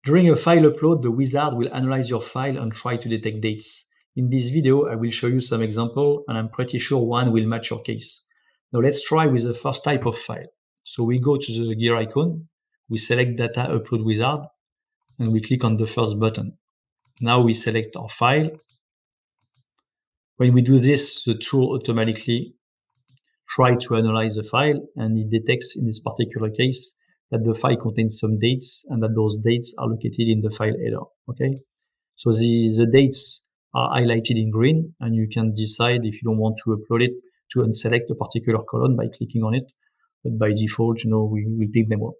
During a file upload, the wizard will analyze your file and try to detect dates. In this video, I will show you some example, and I'm pretty sure one will match your case. Now let's try with the first type of file. So we go to the gear icon, we select Data Upload Wizard, and we click on the first button. Now we select our file. When we do this, the tool automatically tries to analyze the file, and it detects in this particular case that the file contains some dates and that those dates are located in the file header. Okay, so the dates are highlighted in green, and you can decide if you don't want to upload it to unselect a particular column by clicking on it. But by default, we pick them all.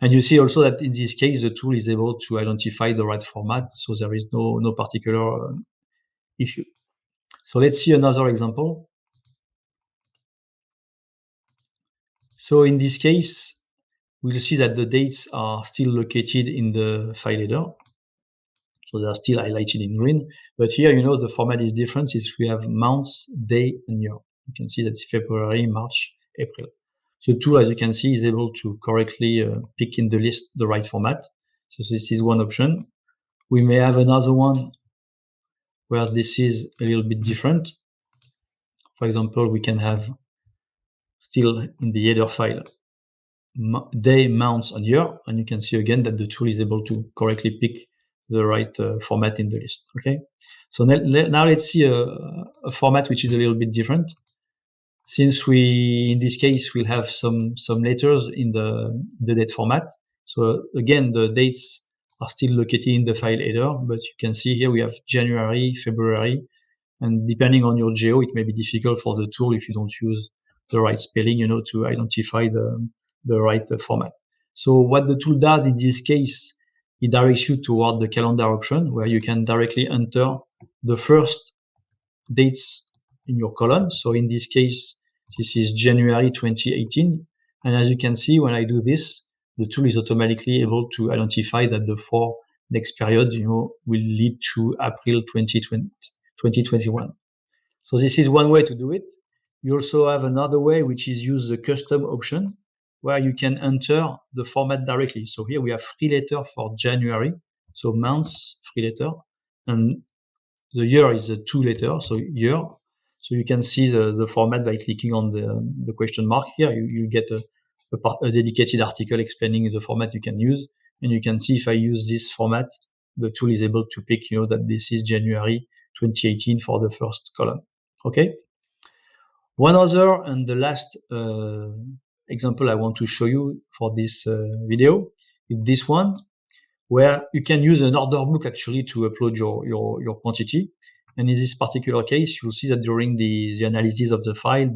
And you see also that in this case, the tool is able to identify the right format, so there is no particular issue. So let's see another example. So in this case, we'll see that the dates are still located in the file header. So they are still highlighted in green. But here, the format is different since we have months, day, and year. You can see that's February, March, April. So the tool, as you can see, is able to correctly pick in the list the right format. So this is one option. We may have another one where this is a little bit different. For example, we can have still in the header file day, months, and year, and you can see again that the tool is able to correctly pick the right format in the list. Okay, so now let's see a format which is a little bit different. Since in this case, we'll have some letters in the date format. So again, the dates are still located in the file header, but you can see here we have January, February, and depending on your geo, it may be difficult for the tool if you don't use the right spelling, to identify the right format. So what the tool does in this case, it directs you toward the calendar option where you can directly enter the first dates in your column. So in this case, this is January 2018. And as you can see, when I do this, the tool is automatically able to identify that the 4 next period, will lead to April 2021. So this is one way to do it. You also have another way, which is use the custom option, where you can enter the format directly. So here we have 3 letters for January, so months, 3 letters, and the year is a 2 letters, so year. So you can see the format by clicking on the question mark here. You get a dedicated article explaining the format you can use, and you can see if I use this format, the tool is able to pick, that this is January 2018 for the first column. Okay. One other and the last example I want to show you for this video is this one, where you can use an order book actually to upload your quantity. And in this particular case, you'll see that during the analysis of the file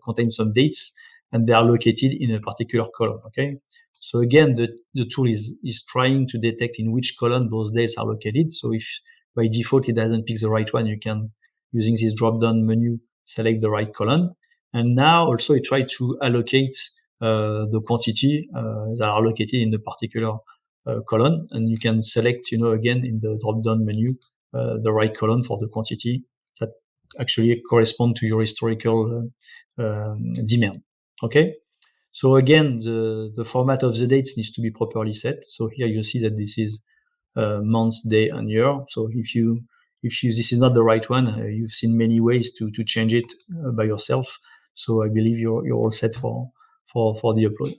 contains some dates, and they are located in a particular column. Okay, so again, the tool is trying to detect in which column those dates are located. So if by default it doesn't pick the right one, you can, using this drop-down menu, select the right column. And now also it tries to allocate the quantity that are located in the particular column, and you can select, again in the drop-down menu, the right column for the quantity that actually correspond to your historical demand. Okay, so again, the format of the dates needs to be properly set. So here you see that this is month, day, and year. So if this is not the right one, you've seen many ways to change it by yourself. So I believe you're all set for the upload.